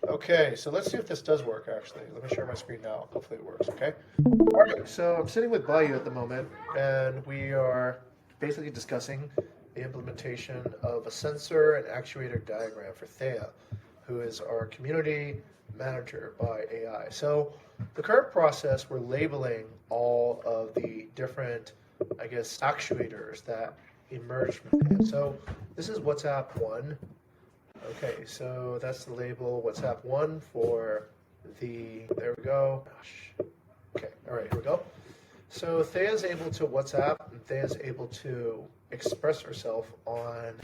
Okay, so let's see if this does work actually. Let me share my screen now. Hopefully it works, okay? All right, so I'm sitting with Bayu at the moment, and we are basically discussing the implementation of a sensor and actuator diagram for Theia, who is our community manager by AI. So the current process, we're labeling all of the different, I guess, actuators that emerge from Theia. So this is WhatsApp 1. Okay, so that's the label WhatsApp 1 for the, there we go. Gosh. Okay, all right, here we go. So Theia is able to WhatsApp, and Theia is able to express herself on,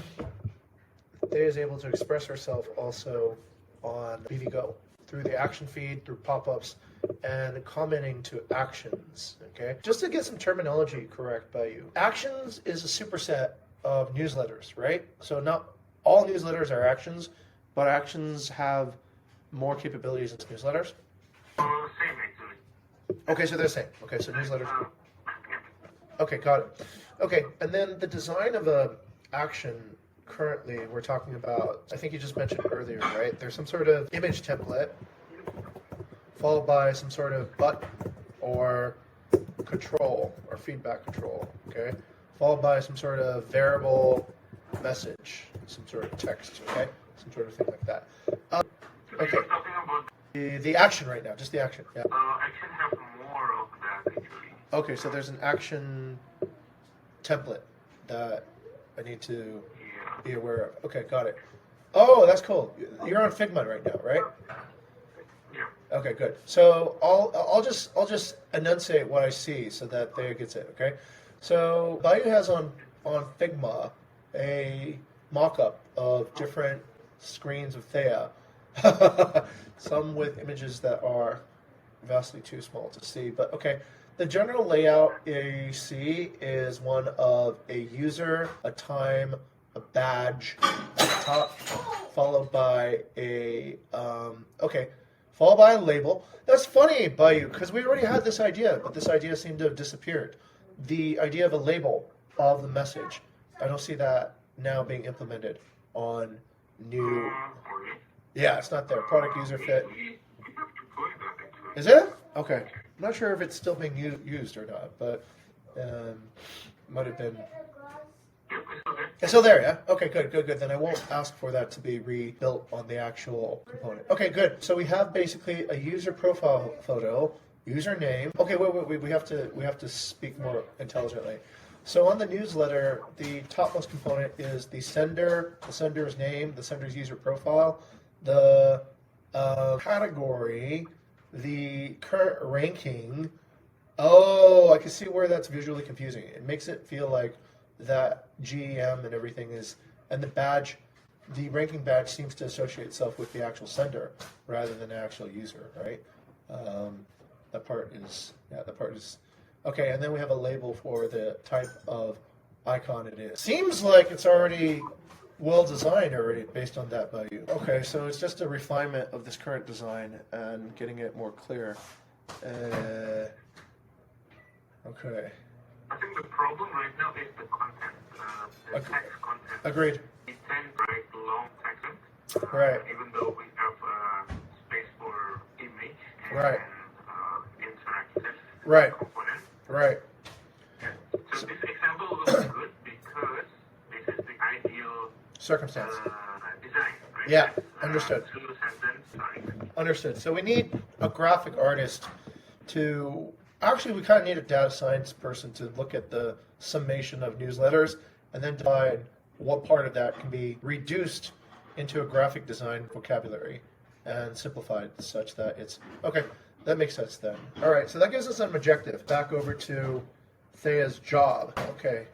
Theia is able to express herself also on BVGo through the action feed, through pop-ups, and commenting to actions, okay? Just to get some terminology correct by you. Actions is a superset of newsletters, right? So not all newsletters are actions, but actions have more capabilities than newsletters. Same actually. Okay, so they're the same. Okay, so newsletters. Okay, got it. Okay, and then the design of a action currently we're talking about, I think you just mentioned earlier, right? There's some sort of image template followed by some sort of button or control or feedback control, okay? Followed by some sort of variable message, some sort of text, okay? Some sort of thing like that. Okay. You're talking about The action right now, just the action, yeah. action have more of that actually. Okay, so there's an action template that I need to Yeah. be aware of. Okay, got it. Oh, that's cool. You're on Figma right now, right? Yeah. Okay, good. So I'll just enunciate what I see so that Thea gets it. Okay. So Bayou has on Figma a mock-up of different screens of Thea, some with images that are vastly too small to see. But okay, the general layout you see is one of a user, a time, a badge at the top, followed by a followed by a label. That's funny, Bayou, because we already had this idea, but this idea seemed to have disappeared. The idea of a label of the message. I don't see that now being implemented on new. Okay. Yeah, it's not there. Product user fit. We have to play that actually. Is it? Okay. I'm not sure if it's still being used or not, but might have been. Yeah, it's okay. It's still there, yeah? Okay, good. Then I won't ask for that to be rebuilt on the actual component. Okay, good. So we have basically a user profile photo, username. Okay, wait. We have to speak more intelligently. So on the newsletter, the topmost component is the sender's name, the sender's user profile, the category, the current ranking. Oh, I can see where that's visually confusing. It makes it feel like that GEM and everything is, and the badge, the ranking badge seems to associate itself with the actual sender rather than the actual user, right? That part is, okay, and then we have a label for the type of icon it is. Seems like it's already well designed already based on that value. Okay, so it's just a refinement of this current design and getting it more clear. Okay. I think the problem right now is the content, the text content. Agreed. We tend to write long text, Right. even though we have space for image and Right. interactive Right. component. Right. So this example looks good because this is the ideal Circumstance. design, right? Yeah, It's, understood. Two-sentence, sorry. Understood. So we need a graphic artist to, actually we kind of need a data science person to look at the summation of newsletters and then decide what part of that can be reduced into a graphic design vocabulary and simplified such that it's, okay, that makes sense then. All right, so that gives us an objective. Back over to Thea's job. Okay.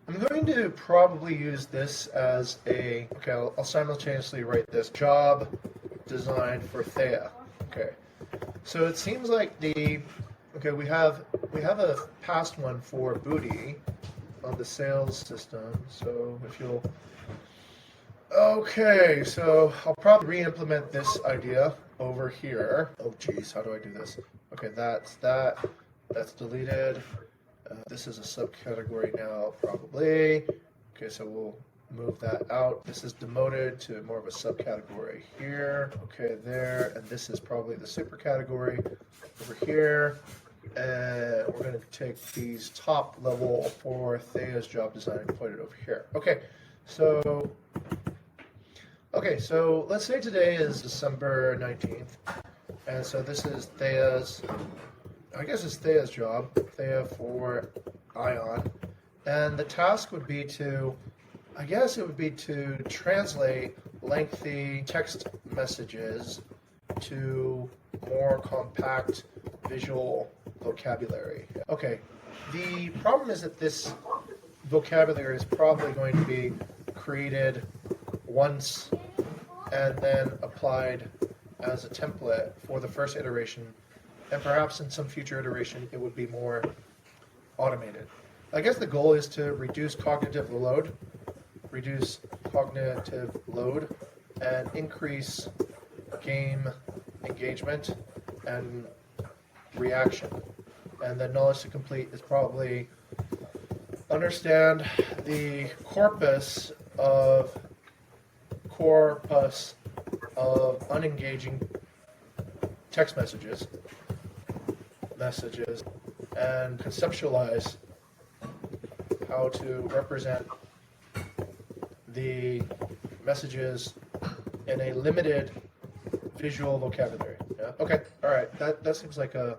I'm going to probably use this as a, okay, I'll simultaneously write this job design for Theia. Okay. So it seems like we have a past one for Booty on the sales system. So if you'll, okay, so I'll probably re-implement this idea over here. Oh geez, how do I do this? Okay, that's deleted. This is a subcategory now, probably. Okay, so move that out. This is demoted to more of a subcategory here. Okay, there. And this is probably the super category over here. And we're going to take these top level for Theia's job design and put it over here. Okay, so let's say today is December 19th. And so this is Theia's, I guess it's Theia's job, Theia for Ion. And the task would be to, I guess it would be to translate lengthy text messages to more compact visual vocabulary. Okay, the problem is that this vocabulary is probably going to be created once and then applied as a template for the first iteration, and perhaps in some future iteration it would be more automated. I guess the goal is to reduce cognitive load, and increase game engagement and reaction. And the knowledge to complete is probably understand the corpus of unengaging text messages, and conceptualize how to represent the messages in a limited visual vocabulary. Yeah? Okay, all right, that seems like a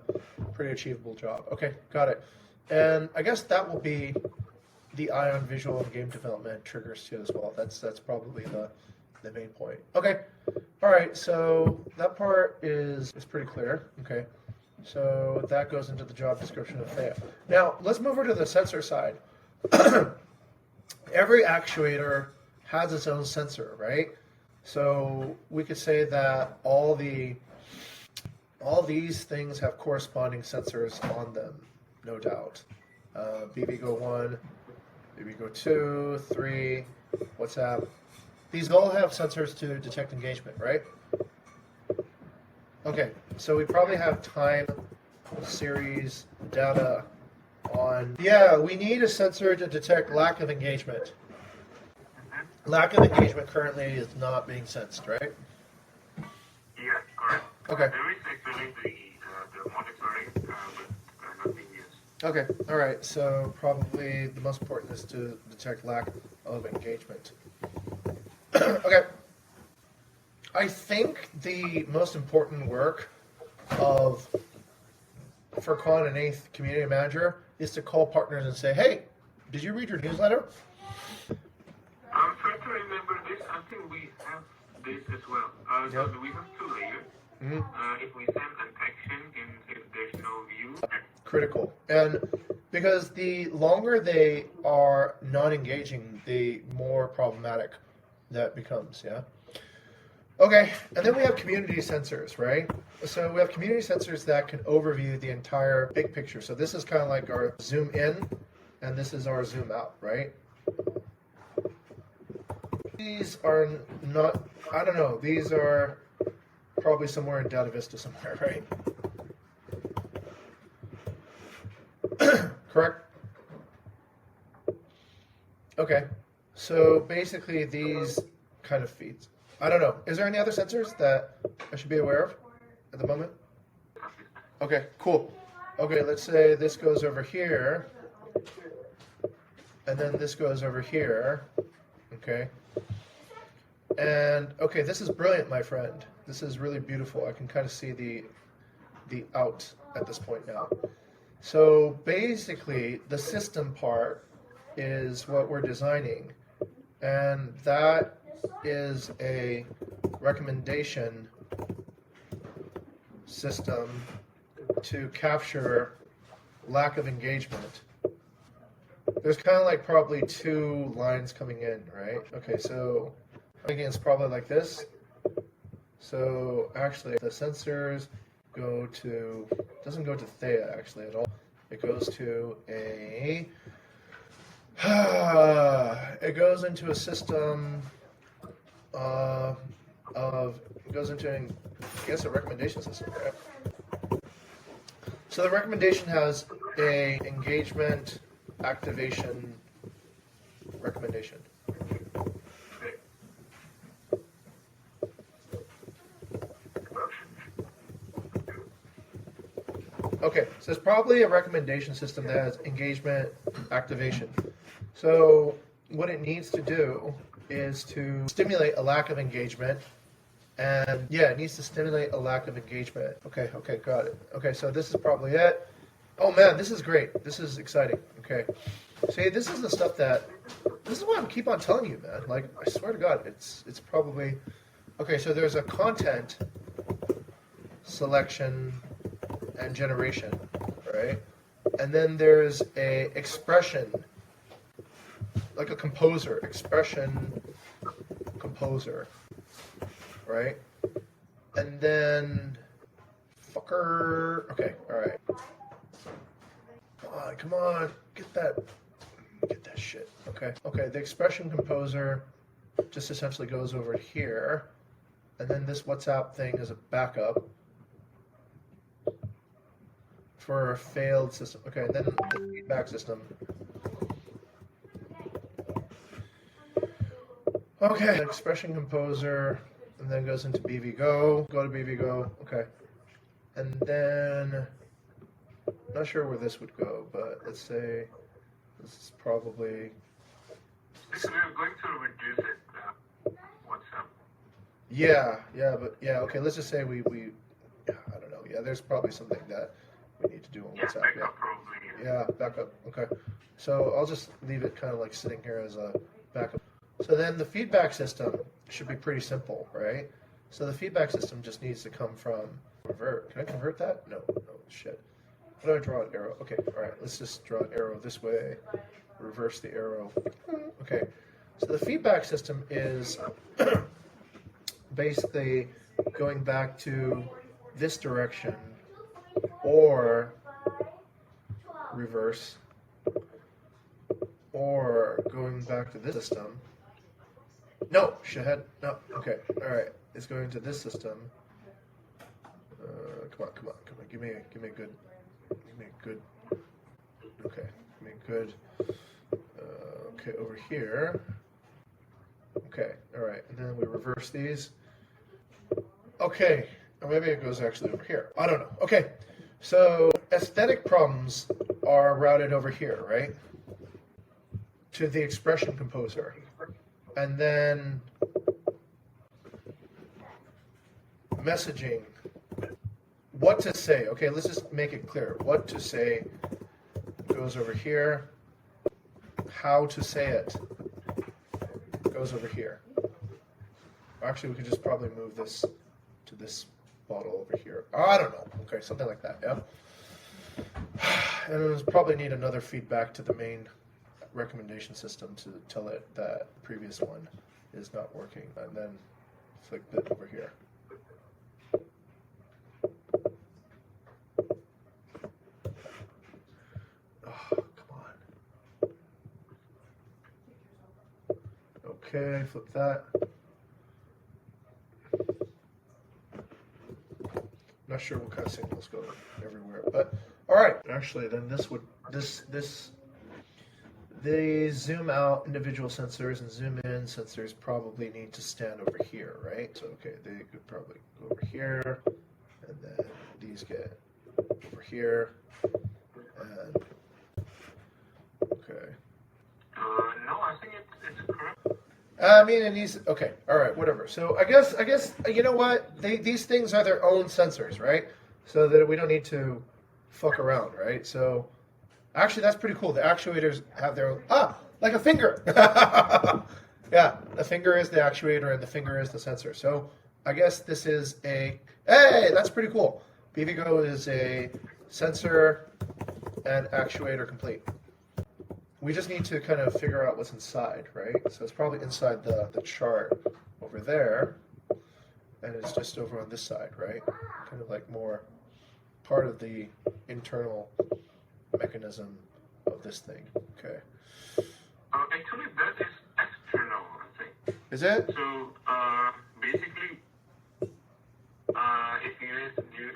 pretty achievable job. Okay, got it. And I guess that will be the Ion visual and game development triggers too as well. That's probably the main point. Okay, all right, so that part is pretty clear. Okay, so that goes into the job description of Theia. Now, let's move over to the sensor side. Every actuator has its own sensor, right? So we could say that all these things have corresponding sensors on them, no doubt. BVGo 1, BVGo 2, 3, WhatsApp. These all have sensors to detect engagement, right? Okay, so we probably have time series data on. Yeah, we need a sensor to detect lack of engagement. Lack of engagement currently is not being sensed, right? Yes, correct. Okay. There is actually the monitoring, but not being used. Okay, all right, so probably the most important is to detect lack of engagement. Okay. I think the most important work for Con and 8th community manager is to call partners and say, hey, did you read your newsletter? I'm trying to remember this. I think we have this as well. So we have two layers. Mm-hmm. If we send an action and if there's no view. Critical. And because the longer they are non-engaging, the more problematic that becomes, yeah? Okay, and then we have community sensors, right? So we have community sensors that can overview the entire big picture. So this is kind of like our zoom in, and this is our zoom out, right? These are not, I don't know, these are probably somewhere in Data Vista somewhere, right? Correct? Okay, so basically these kind of feeds. I don't know. Is there any other sensors that I should be aware of at the moment? Okay, cool. Okay, let's say this goes over here, and then this goes over here. Okay. And okay, this is brilliant, my friend. This is really beautiful. I can kind of see the out at this point now. So basically, the system part is what we're designing, and that is a recommendation system to capture lack of engagement. There's kind of like probably two lines coming in, right? Okay, so I think it's probably like this. So actually the sensors doesn't go to Theia actually at all. It goes to it goes into a system it goes into, I guess, a recommendation system, right? So the recommendation has a engagement activation recommendation. Okay, so it's probably a recommendation system that has engagement activation. So what it needs to do is to stimulate a lack of engagement. And yeah, it needs to stimulate a lack of engagement. Okay, got it. Okay, so this is probably it. Oh man, this is great. This is exciting. Okay. See, this is the stuff this is what I keep on telling you, man. Like, I swear to God, it's probably, okay, so there's a content selection and generation, right? And then there's a expression, like a composer, expression composer, right? And then, fucker, okay, all right. Come on, get that shit, okay? Okay, the expression composer just essentially goes over here, and then this WhatsApp thing is a backup for a failed system. Okay, and then the feedback system. Okay, the expression composer, and then goes into BVGo. Go to BVGo, okay. And then, not sure where this would go, but let's say this is probably. We're going to reduce it. What's up? Yeah, okay, let's just say we I don't know, yeah, there's probably something that we need to do on WhatsApp. Backup probably. Yeah, backup, okay. So I'll just leave it kind of like sitting here as a backup. So then the feedback system should be pretty simple, right? So the feedback system just needs to come from convert. Can I convert that? No, shit. How do I draw an arrow? Okay, all right, let's just draw an arrow this way, reverse the arrow. Okay, so the feedback system is basically going back to this direction or reverse, or going back to this system. No, shithead. No. Okay. All right. It's going to this system. Come on. Give me a good. Okay. Give me a good. Okay, over here. Okay. All right. And then we reverse these. Okay. Or maybe it goes actually over here. I don't know. Okay. So aesthetic problems are routed over here, right? To the expression composer. And then messaging, what to say. Okay, let's just make it clear. What to say goes over here. How to say it goes over here. Actually, we could just probably move this to this bottle over here. I don't know. Okay, something like that, yeah? And it'll probably need another feedback to the main recommendation system to tell it that the previous one is not working, and then flick it over here. Oh, come on. Okay, flip that. Not sure what kind of signals go everywhere, but all right. Actually, then they zoom out individual sensors and zoom in sensors probably need to stand over here, right? So, okay, they could probably go over here, and then these get over here, and okay. No, I think it's correct. I mean, it needs, okay, all right, whatever. So I guess, you know what? These things are their own sensors, right? So that we don't need to fuck around, right? So actually, that's pretty cool. The actuators have their own, like a finger. Yeah, the finger is the actuator and the finger is the sensor. So I guess this is hey, that's pretty cool. BVGo is a sensor and actuator complete. We just need to kind of figure out what's inside, right? So it's probably inside the chart over there, and it's just over on this side, right? Kind of like more part of the internal mechanism of this thing. Okay. Actually, that is external, I think. Is it? So, basically, if you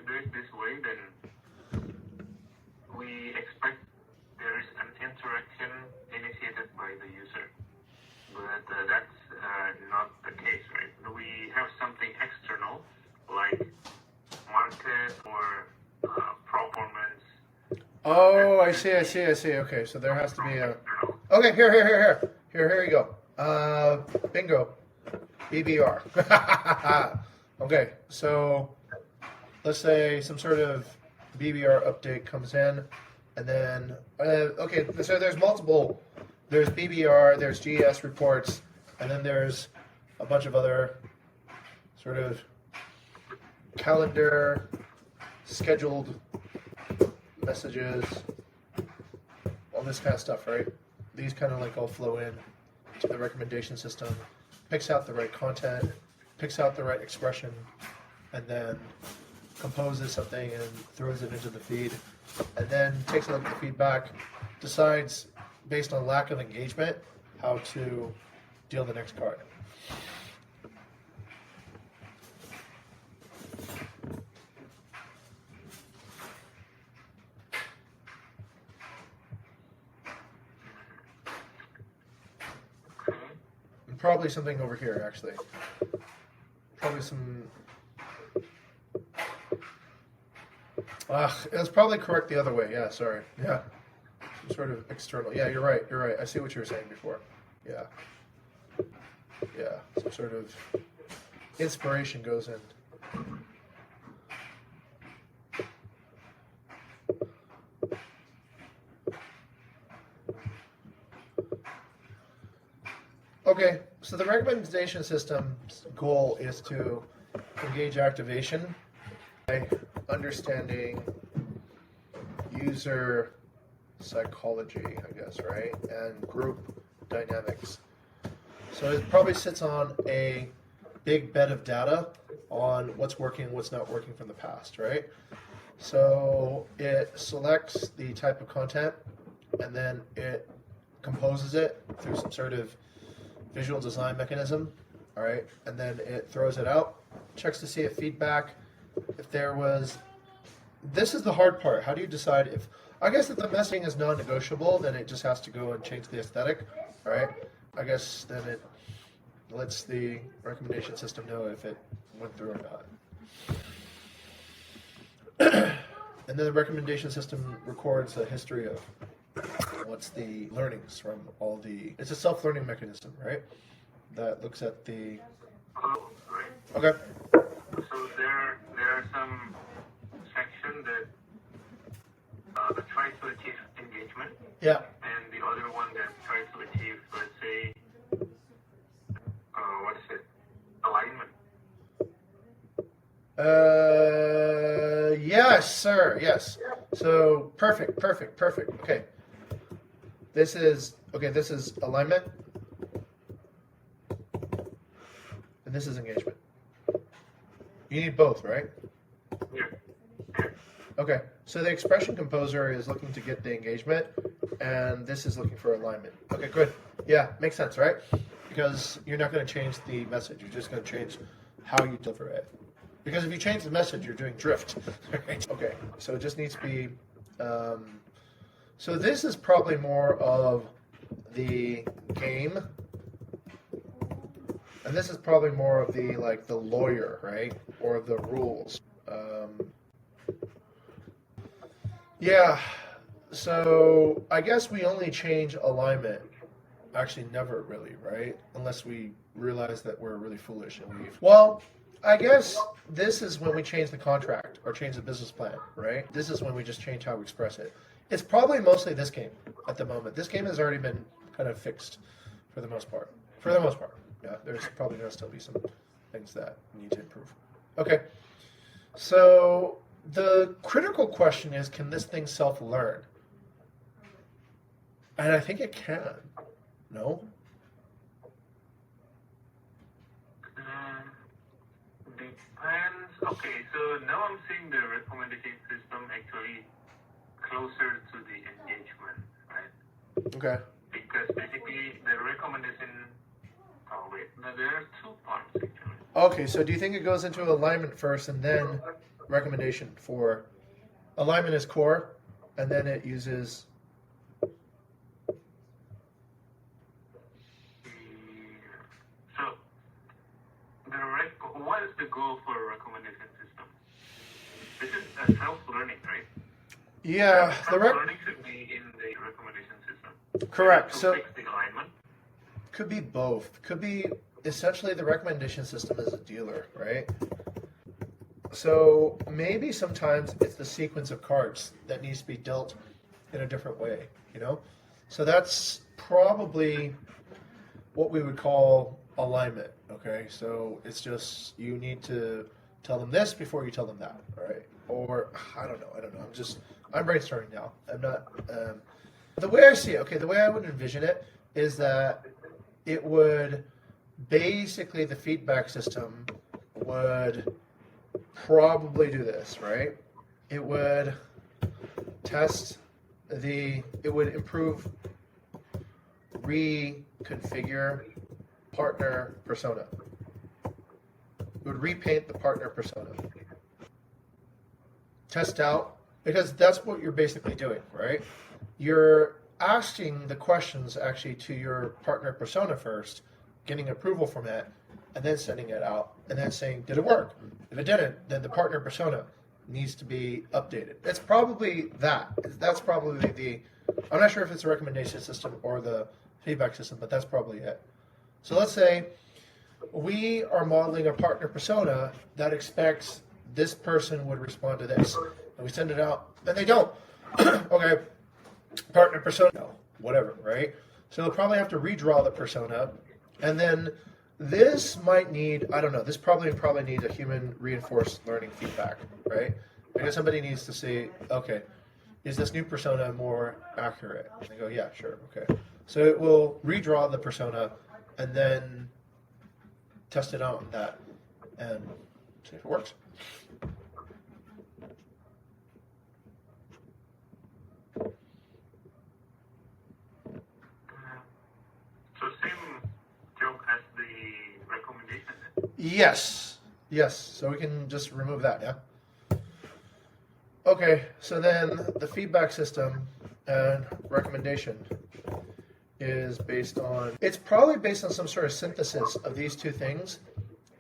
do it this way, then we expect there is an interaction initiated by the user. But that's not the case, right? We have something external, like market or performance Oh, I see. Okay, so there has to be a. Okay, here you go. Bingo. BVR. Okay, so let's say some sort of BVR update comes in, and then okay, so there's multiple. There's BVR, there's GS reports, and then there's a bunch of other sort of calendar, scheduled messages, all this kind of stuff, right? These kind of like all flow in to the recommendation system, picks out the right content, picks out the right expression, and then composes something and throws it into the feed, and then takes a look at the feedback, decides based on lack of engagement how to deal the next card. And probably something over here, actually. Probably some. It was probably correct the other way. Yeah, sorry. Yeah. Some sort of external. Yeah, you're right. I see what you were saying before. Yeah. Yeah. Some sort of inspiration goes in. Okay, so the recommendation system's goal is to engage activation by understanding user psychology, I guess, right? And group dynamics. So it probably sits on a big bed of data on what's working and what's not working from the past, right? So it selects the type of content and then it composes it through some sort of visual design mechanism, all right? And then it throws it out, checks to see if feedback, if there was, this is the hard part. How do you decide if, I guess if the messaging is non-negotiable, then it just has to go and change the aesthetic, all right? I guess then it lets the recommendation system know if it went through or not. And then the recommendation system records a history of what's the learnings from all the, it's a self-learning mechanism, right? That looks at the, Right. okay. So there are some sections that try to achieve engagement, Yeah. and the other one that tries to achieve, let's say, what is it? Alignment. Yes, sir, yes. So, perfect. Okay. This is alignment. And this is engagement. You need both, right? Yeah. Okay, so the expression composer is looking to get the engagement, and this is looking for alignment. Okay, good. Yeah, makes sense, right? Because you're not going to change the message. You're just going to change how you deliver it. Because if you change the message, you're doing drift. Right? Okay, so it just needs to be. So this is probably more of the game, and this is probably more of the like the lawyer, right, or the rules. Yeah. So I guess we only change alignment. Actually, never really, right? Unless we realize that we're really foolish and we. Well, I guess this is when we change the contract or change the business plan, right? This is when we just change how we express it. It's probably mostly this game at the moment. This game has already been kind of fixed for the most part. For the most part, yeah. There's probably going to still be some things that need to improve. Okay, so the critical question is, can this thing self-learn? And I think it can. No? Depends. Okay, so now I'm seeing the recommendation system actually closer to the engagement, right? Okay. Because basically the recommendation. Oh wait, no, there are two parts actually. Okay, so do you think it goes into alignment first and then recommendation for alignment is core, and then it uses. So, what is the goal for a recommendation system? This is a self-learning, right? Yeah, Some learning should be in the recommendation system. correct. To So fix the alignment. could be both. Could be essentially the recommendation system is a dealer, right? So maybe sometimes it's the sequence of cards that needs to be dealt in a different way, you know? So that's probably what we would call alignment, okay? So it's just you need to tell them this before you tell them that, right? Or I don't know. I'm brainstorming now. I'm not. The way I see it, okay, the way I would envision it is that it would basically the feedback system would probably do this, right? It would it would improve, reconfigure partner persona. It would repaint the partner persona. Test out, because that's what you're basically doing, right? You're asking the questions actually to your partner persona first, getting approval from it, and then sending it out, and then saying, did it work? If it didn't, then the partner persona needs to be updated. It's probably that. That's probably I'm not sure if it's a recommendation system or the feedback system, but that's probably it. So let's say we are modeling a partner persona that expects this person would respond to this. And we send it out, and they don't. Okay, partner persona, no, whatever, right? So they'll probably have to redraw the persona, and then this might need, I don't know, this probably needs a human reinforced learning feedback, right? Because somebody needs to say, okay, is this new persona more accurate? And they go, yeah, sure, okay. So it will redraw the persona and then test it out on that and see if it works. So same joke as the recommendation. Yes. So we can just remove that, yeah? Okay, so then the feedback system and recommendation is based on, it's probably based on some sort of synthesis of these two things,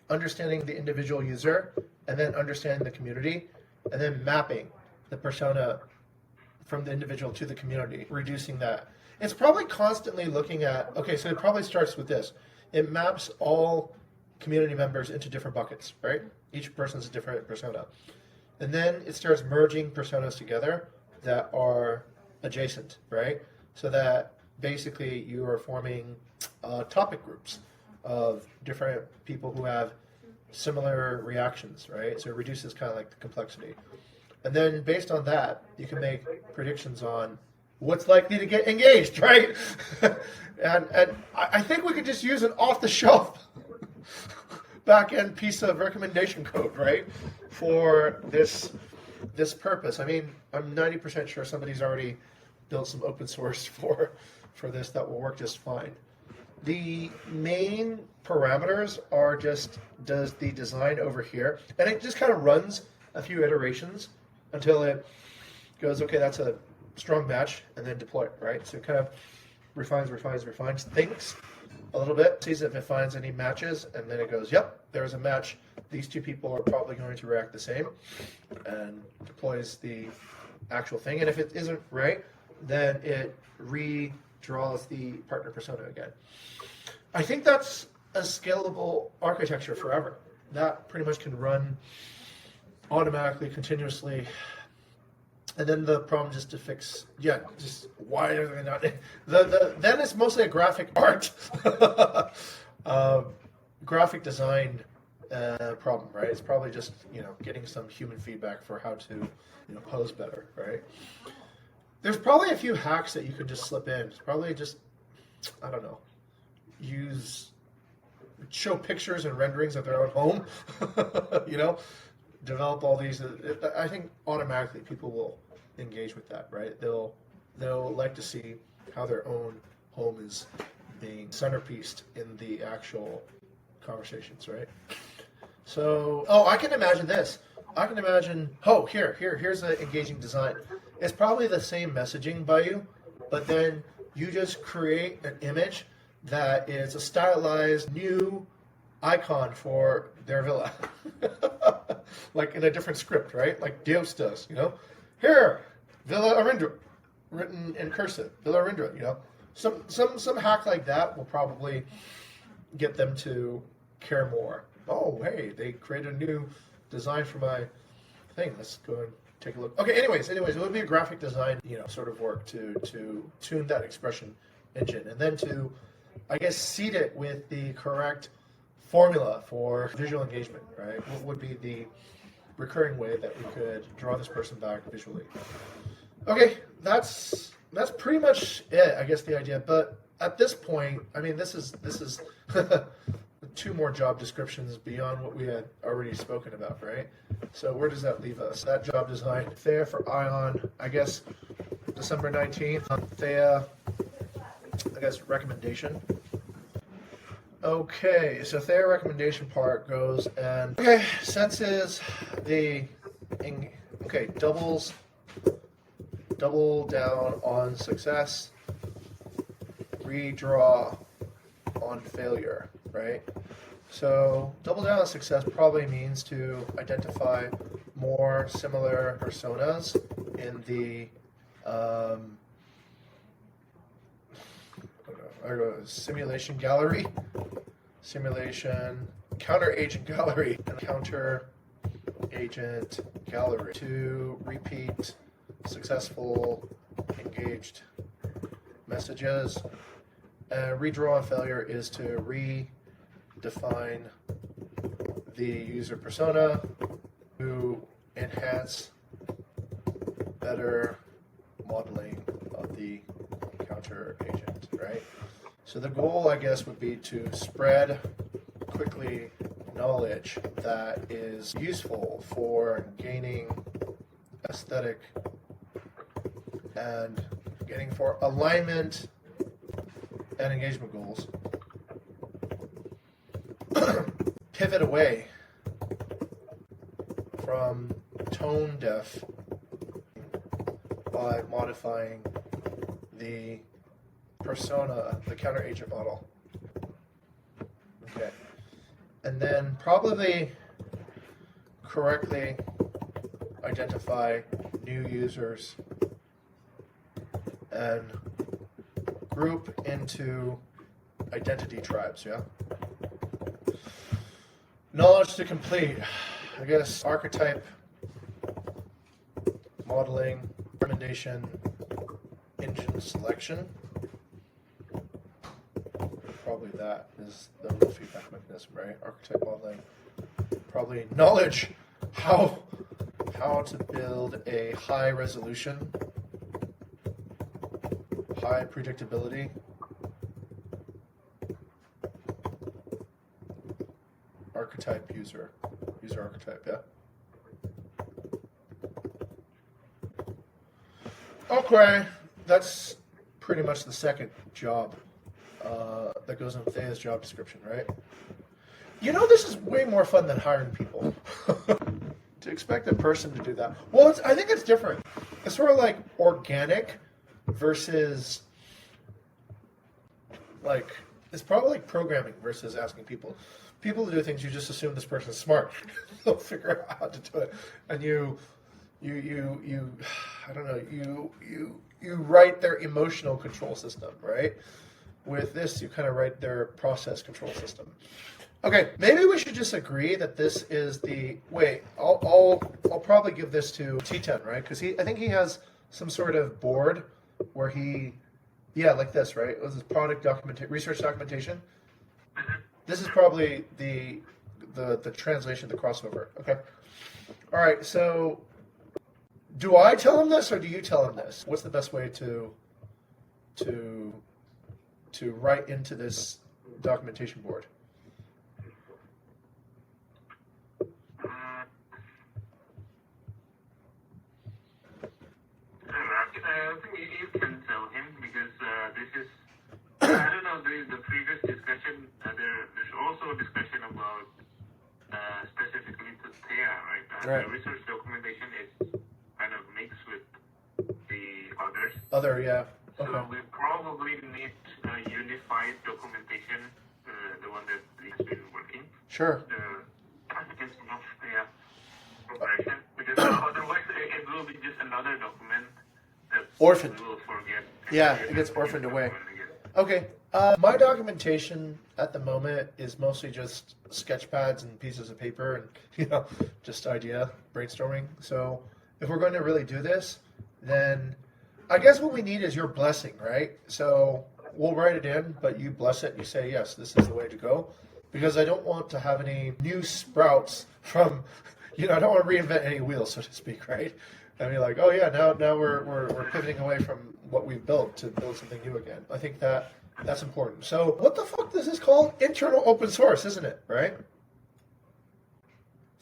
understanding the individual user and then understanding the community and then mapping the persona from the individual to the community, reducing that. It's probably constantly looking at, okay, so it probably starts with this. It maps all community members into different buckets, right? Each person's a different persona. And then it starts merging personas together that are adjacent, right? So that basically you are forming topic groups of different people who have similar reactions, right? So it reduces kind of like the complexity. And then based on that, you can make predictions on what's likely to get engaged, right? and I think we could just use an off-the-shelf back-end piece of recommendation code, right, for this purpose. I mean, I'm 90% sure somebody's already built some open source for this that will work just fine. The main parameters are just does the design over here, and it just kind of runs a few iterations until it goes, okay, that's a strong match, and then deploy it, right? So it kind of refines, thinks a little bit, sees if it finds any matches, and then it goes, yep, there's a match. These two people are probably going to react the same, and deploys the actual thing. And if it isn't right, then it redraws the partner persona again. I think that's a scalable architecture forever. That pretty much can run automatically, continuously. And then the problem just to fix, just why are they not? Then it's mostly a graphic art, graphic design problem, right? It's probably just getting some human feedback for how to pose better, right? There's probably a few hacks that you could just slip in. It's probably just, I don't know, show pictures and renderings of their own home, develop all these. I think automatically people will engage with that, right? They'll like to see how their own home is being centerpieced in the actual conversations, right? So, I can imagine this. I can imagine, here's an engaging design. It's probably the same messaging by you, but then you just create an image that is a stylized new icon for their villa. Like in a different script, right? Like Dios does, Here, Villa Arindra, written in cursive. Villa Arindra, you know, some hack like that will probably get them to care more. Oh, hey, they created a new design for my thing. Let's go and take a look. Okay, anyways, it would be a graphic design, you know, sort of work to tune that expression engine, and then to, I guess, seed it with the correct formula for visual engagement, right? What would be the recurring way that we could draw this person back visually? Okay, that's pretty much it, I guess, the idea. But at this point, I mean, this is two more job descriptions beyond what we had already spoken about, right? So where does that leave us? That job design, Theia for Ion, I guess, December 19th. Theia, I guess, recommendation. Okay, so Theia recommendation part goes and, okay, senses the, okay, double down on success, redraw on failure, right? So double down on success probably means to identify more similar personas in the simulation gallery, counter agent gallery, and counter agent gallery to repeat successful engaged messages. And redraw on failure is to redefine the user persona to enhance better modeling of the counter agent, right? So the goal, I guess, would be to spread quickly knowledge that is useful for gaining aesthetic and getting for alignment and engagement goals. Pivot away from tone deaf by modifying the persona, the counter agent model. Okay. And then probably correctly identify new users and group into identity tribes, yeah? Knowledge to complete. I guess archetype, modeling, recommendation, engine selection. Probably that is the real feedback mechanism, right? Archetype modeling. Probably knowledge, how to build a high resolution, high predictability, archetype user archetype, yeah? Okay, that's pretty much the second job that goes in Theia's job description, right? You know, this is way more fun than hiring people. To expect a person to do that. Well, I think it's different. It's sort of like organic versus like, it's probably like programming versus asking people. People to do things, you just assume this person's smart. They'll figure out how to do it. And you I don't know, you write their emotional control system, right? With this, you kind of write their process control system. Okay, maybe we should just agree that this is the, wait, I'll probably give this to T10, right? Because I think he has some sort of board where yeah, like this, right? This is product research documentation. This is probably the translation, the crossover. Okay. All right. So, do I tell him this or do you tell him this? What's the best way to write into this documentation board? I think you can tell him because this is, I don't know, the previous discussion, there's also a discussion about specifically to Theia, right? Right. The research documentation is kind of mixed with the others. Yeah. Okay. So we probably need a unified documentation, the one that has been working. Sure. The application of Theia operation, because otherwise it will be just another document Orphaned. we will forget. Yeah, it gets orphaned away. Okay. My documentation at the moment is mostly just sketch pads and pieces of paper and, just idea brainstorming. So if we're going to really do this, then I guess what we need is your blessing, right? So we'll write it in, but you bless it and you say, yes, this is the way to go. Because I don't want to have any new sprouts from, I don't want to reinvent any wheels, so to speak, right? I mean, like, oh yeah, now we're pivoting away from what we've built to build something new again. I think that's important. So what the fuck is this called? Internal open source, isn't it? Right?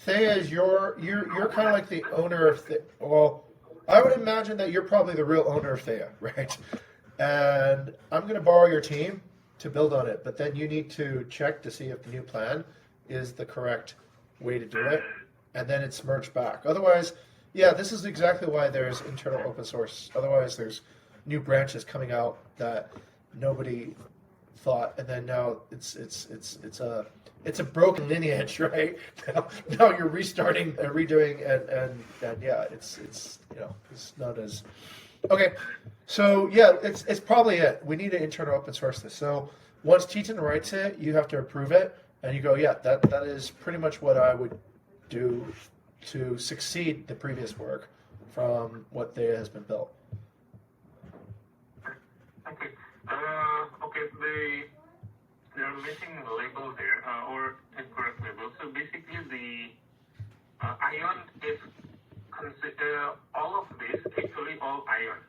Theia is you're kind of like the owner of well, I would imagine that you're probably the real owner of Theia, right? And I'm going to borrow your team to build on it, but then you need to check to see if the new plan is the correct way to do it, and then it's merged back. Otherwise, yeah, this is exactly why there's internal open source. Otherwise, there's new branches coming out that nobody thought, and then now it's a broken lineage, right? Now you're restarting and redoing, and yeah, it's not as okay. So yeah, it's probably it. We need to internal open source this. So once Teton writes it, you have to approve it, and you go, yeah, that is pretty much what I would do to succeed the previous work from what Theia has been built. Okay. Okay. They're missing a label there, or incorrect label. So basically, the ion is all of this actually all ion.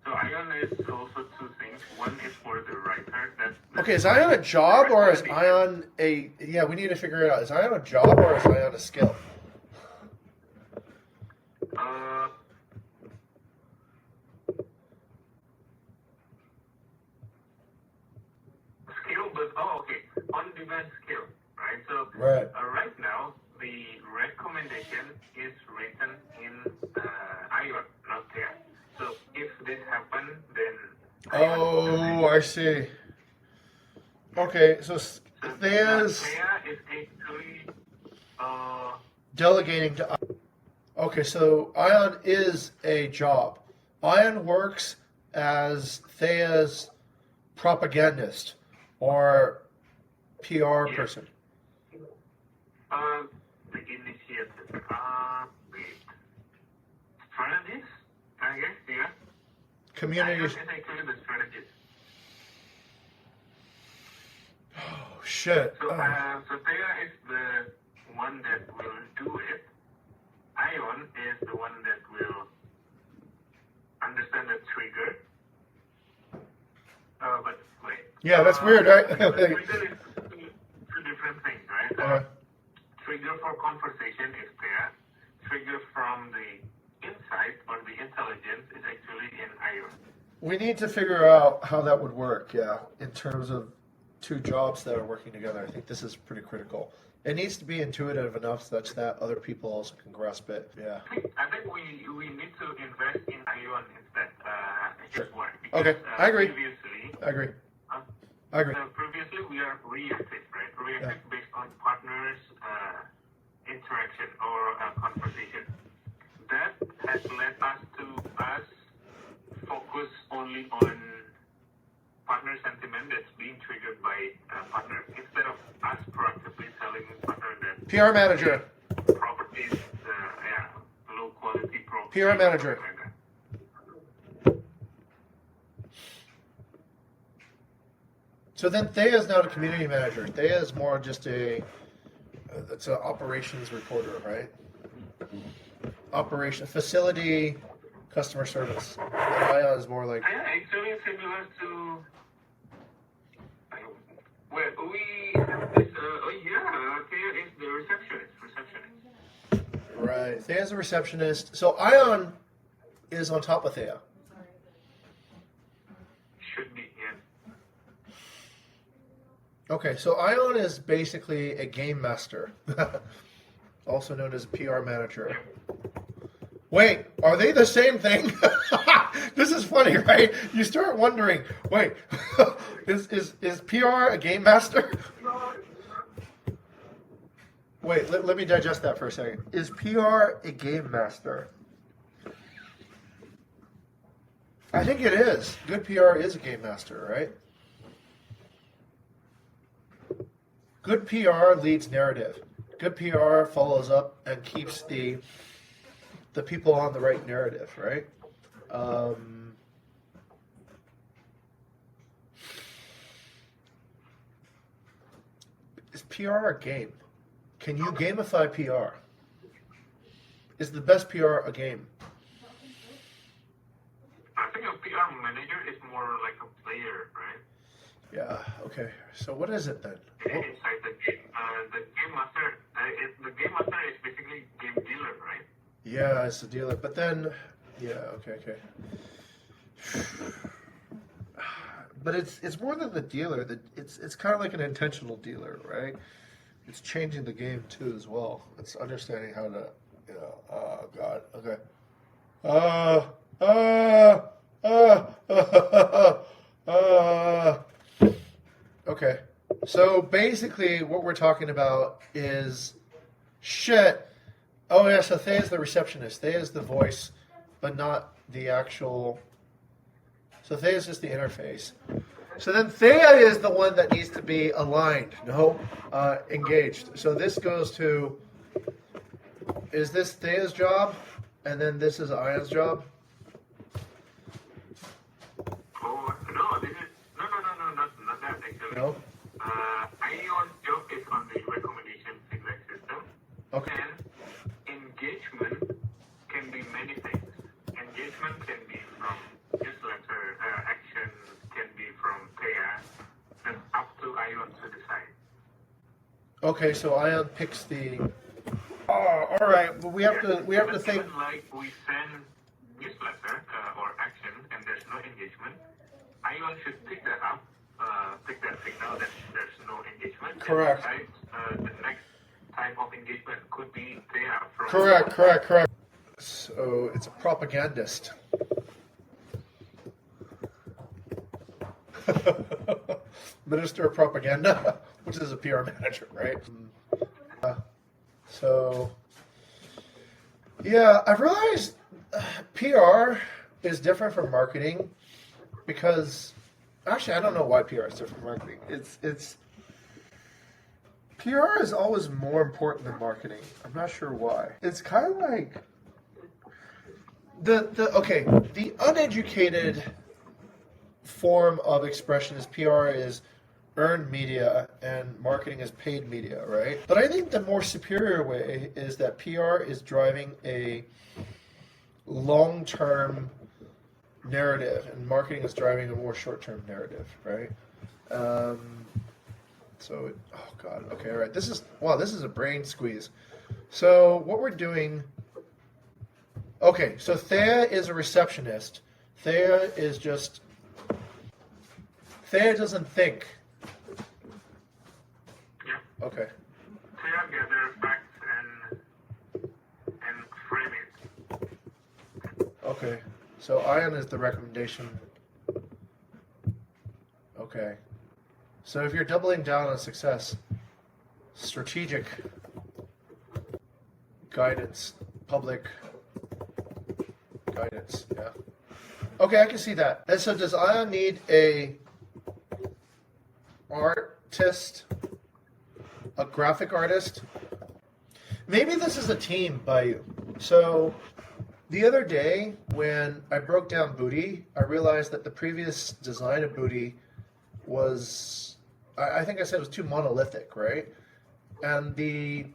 So ion is also two things. One is for the writer. That's okay. Is ion a job or is ion a? Yeah, we need to figure it out. Is ion a job or is ion a skill? Skill, but okay, on-demand skill, right? So right. Right now the recommendation is written in ion, not Theia. So if this happens, then oh, I see. Okay, so Theia is actually delegating to. Okay, so Ion is a job. Ion works as Theia's propagandist or PR person. The initiative. Wait. Strategist, I guess, yeah. Community. Ion is actually the strategist. Oh, shit. So Theia is the one that will do it. Ion is the one that will understand the trigger. But wait. Yeah, that's weird, right? Trigger is two different things, right? Trigger for conversation is Theia. Trigger from the insight or the intelligence is actually in Ion. We need to figure out how that would work, yeah, in terms of two jobs that are working together. I think this is pretty critical. It needs to be intuitive enough such that other people also can grasp it. Yeah. I think we need to invest in Ion instead. Sure. Because, okay, I agree. Previously, I agree. I agree. Previously, we are reactive, right? Reactive based on partners' interaction or conversation. That has led us to focus only on partner sentiment that's being triggered by partner instead of us proactively telling partner that PR manager. Properties, low quality properties. PR manager. So then Theia is not a community manager. Theia is more just it's an operations reporter, right? Operation, facility, customer service. And Ion is more like. Yeah, actually similar to. Well, we have this. Theia is the receptionist. Right, Theia is a receptionist. So Ion is on top of Theia. Should be, yeah. Okay, so Ion is basically a game master, also known as a PR manager. Wait, are they the same thing? This is funny, right? You start wondering, wait, is PR a game master? Wait, let me digest that for a second. Is PR a game master? I think it is. Good PR is a game master, right? Good PR leads narrative. Good PR follows up and keeps the people on the right narrative, right? Is PR a game? Can you gamify PR? Is the best PR a game? I think a PR manager is more like a player, right? Yeah, okay. So what is it then? Inside the game. The game master, the game master is basically game dealer, right? Yeah, it's a dealer. But then, yeah, okay. But it's more than the dealer. It's kind of like an intentional dealer, right? It's changing the game too as well. It's understanding how to, oh God, okay. Okay. So basically, what we're talking about is shit. Oh yeah, so Theia is the receptionist. Theia is the voice, but not the actual. So Theia is just the interface. So then Theia is the one that needs to be aligned, engaged. So this goes to, is this Theia's job? And then this is Ion's job? Oh, no, this is, no, not that actually. No? Ion's job is on the recommendation feedback system. Okay. And engagement can be many things. Engagement can be from newsletter, action can be from Theia, and up to Ion to decide. Okay, so Ion picks the. Oh, all right. Well, we have to think. Even like we send newsletter or action, and there's no engagement. Ion should pick that up, pick that signal that there's no engagement. Correct. And decide, the next type of engagement could be Theia from. Correct. So it's a propagandist. Minister of Propaganda, which is a PR manager, right? So, yeah, I've realized PR is different from marketing because, actually, I don't know why PR is different from marketing. It's PR is always more important than marketing. I'm not sure why. It's kind of like the uneducated form of expression is PR is earned media and marketing is paid media, right? But I think the more superior way is that PR is driving a long-term narrative and marketing is driving a more short-term narrative, right? Oh God, okay, all right. This is a brain squeeze. So what we're doing, okay, so Theia is a receptionist. Theia doesn't think. Yeah. Okay. Theia gather facts and frame it. Okay. So Ion is the recommendation. Okay. So if you're doubling down on success, strategic guidance, public guidance, yeah. Okay, I can see that. And so does Ion need a artist, a graphic artist? Maybe this is a team by you. So the other day when I broke down Booty, I realized that the previous design of Booty was, I think I said it was too monolithic, right? And the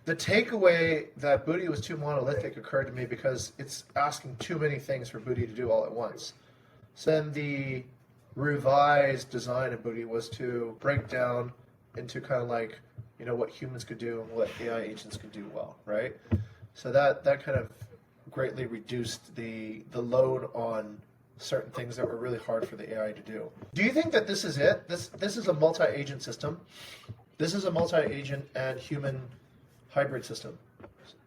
takeaway that Booty was too monolithic occurred to me because it's asking too many things for Booty to do all at once. So then the revised design of Booty was to break down into kind of like, what humans could do and what AI agents could do well, right? So that kind of greatly reduced the load on certain things that were really hard for the AI to do. Do you think that this is it? This is a multi-agent system. This is a multi-agent and human hybrid system.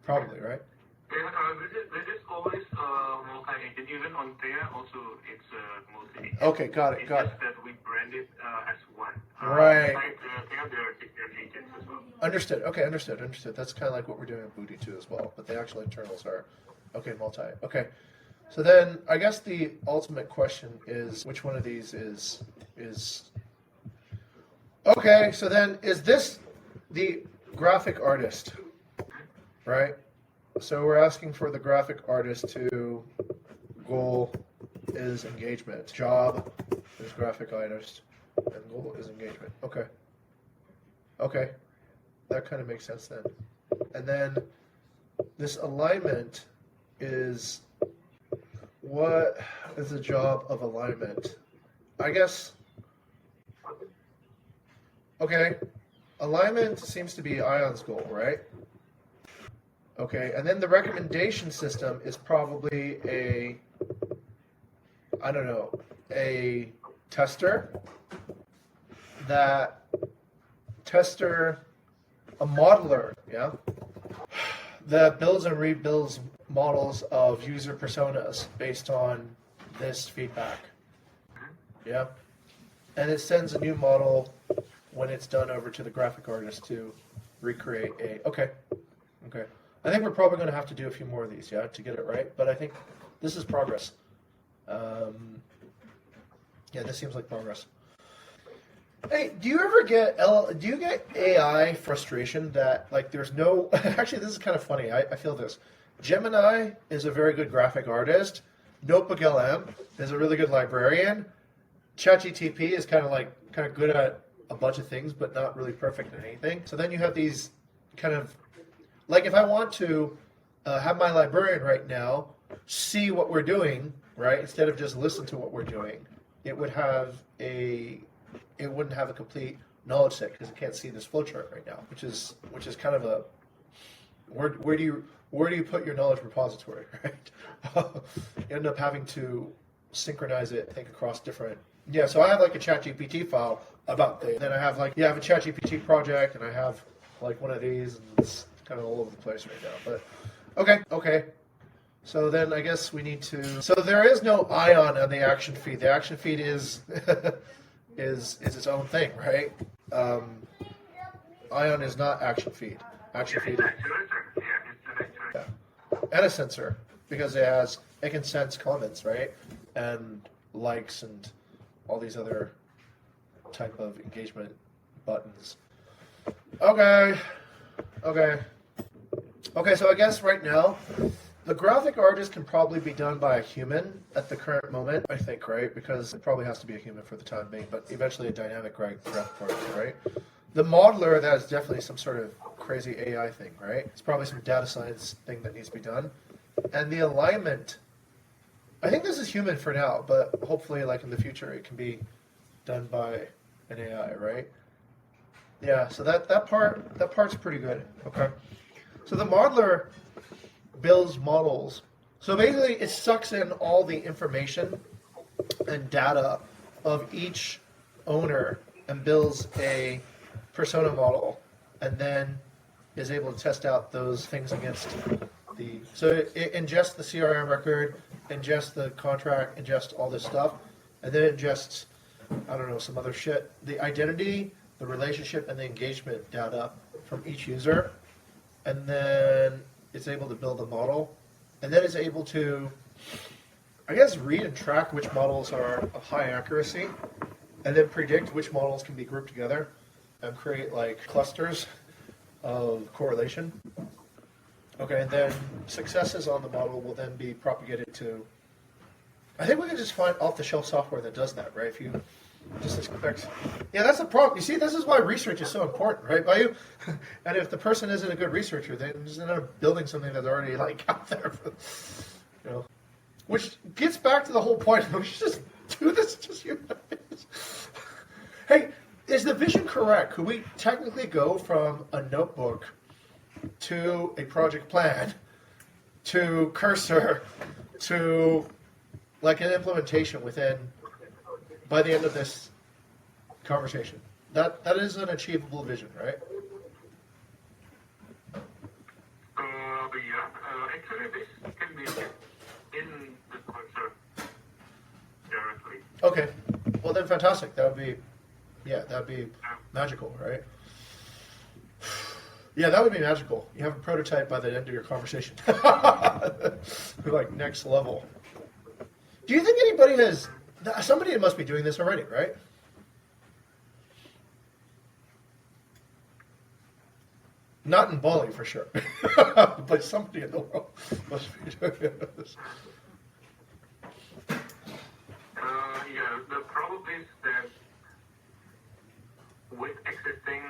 Probably, right? This is always multi-agent. Even on Theia, also it's multi-agent. Okay, got it. It's just that we brand it as one. Right. Like Theia, there are different agents as well. Understood. Okay, understood. That's kind of like what we're doing with Booty too as well. But the actual internals are, okay, multi. Okay. So then, I guess the ultimate question is, which one of these is okay? So then, is this the graphic artist, right? So we're asking for the graphic artist to goal is engagement, job is graphic artist, and goal is engagement. Okay. Okay, that kind of makes sense then. And then this alignment is, what is the job of alignment? I guess, okay, alignment seems to be Ion's goal, right? Okay, and then the recommendation system is probably a, I don't know, a tester, a modeler, yeah, that builds and rebuilds models of user personas based on this feedback, yeah, and it sends a new model when it's done over to the graphic artist to recreate a, okay. I think we're probably going to have to do a few more of these, yeah, to get it right, but I think this is progress. Yeah, this seems like progress. Hey, do you get AI frustration that, like, there's no, actually, this is kind of funny, I feel this. Gemini is a very good graphic artist, Notebook LM is a really good librarian, ChatGTP is kind of good at a bunch of things, but not really perfect at anything. So then you have these kind of, like, if I want to have my librarian right now see what we're doing, right, instead of just listen to what we're doing, it wouldn't have a complete knowledge set because it can't see this flowchart right now, which is kind of a, where do you put your knowledge repository, right? You end up having to synchronize it, think across different. Yeah, so I have like a ChatGPT file about things. Then I have I have a ChatGPT project, and I have like one of these, and it's kind of all over the place right now. But okay. So then I guess we need to. So there is no Ion on the action feed. The action feed is is its own thing, right? Ion is not action feed. Action feed. Yeah, and a sensor because it can sense comments, right? And likes and all these other type of engagement buttons. Okay. So I guess right now, the graphic artist can probably be done by a human at the current moment, I think, right? Because it probably has to be a human for the time being, but eventually a dynamic graphic artist, right? The modeler, that is definitely some sort of crazy AI thing, right? It's probably some data science thing that needs to be done. And the alignment, I think this is human for now, but hopefully, like in the future, it can be done by an AI, right? Yeah, so that part's pretty good. Okay. So the modeler builds models. So basically, it sucks in all the information and data of each owner and builds a persona model, and then is able to test out those things against the. So it ingests the CRM record, ingests the contract, ingests all this stuff, and then it ingests, I don't know, some other shit. The identity, the relationship, and the engagement data from each user, and then it's able to build a model, and then it's able to, I guess, read and track which models are of high accuracy, and then predict which models can be grouped together and create like clusters of correlation. Okay, and then successes on the model will then be propagated to, I think we can just find off-the-shelf software that does that, right? If you just expect, yeah, that's the problem. You see, this is why research is so important, right, by you? And if the person isn't a good researcher, they just end up building something that's already like out there, you know. Which gets back to the whole point. We should just do this just human beings. Hey, is the vision correct? Could we technically go from a notebook to a project plan to cursor to like an implementation within, by the end of this conversation? That is an achievable vision, right? Actually, this can be in the cursor directly. Okay, well then fantastic. That'd be magical, right? Yeah, that would be magical. You have a prototype by the end of your conversation. Like next level. Do you think anybody has? Somebody must be doing this already, right? Not in Bali for sure, but somebody in the world must be doing this. Yeah, the problem is that with existing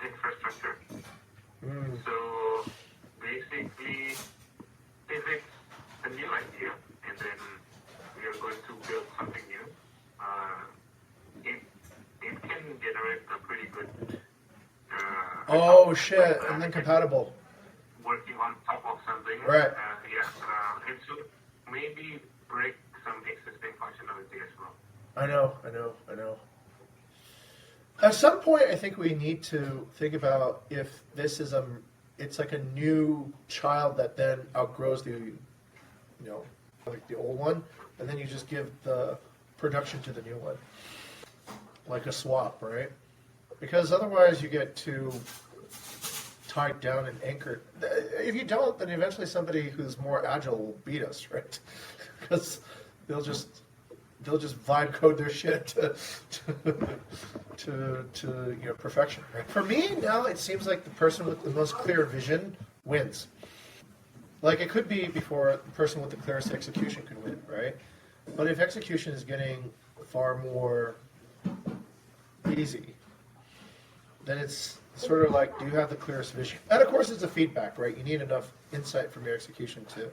infrastructure, so basically, if it's a new idea and then we are going to build something new, it can generate a pretty good. Oh shit! And then compatible. Working on top of something. Right. It should maybe break some existing functionality as well. I know. At some point, I think we need to think about if this is it's like a new child that then outgrows the, like the old one, and then you just give the production to the new one, like a swap, right? Because otherwise you get too tied down and anchored. If you don't, then eventually somebody who's more agile will beat us, right? Because they'll just vibe code their shit to perfection. Right? For me now, it seems like the person with the most clear vision wins. Like it could be before the person with the clearest execution could win, right? But if execution is getting far more easy, then it's sort of like, do you have the clearest vision? And of course, it's a feedback, right? You need enough insight from your execution to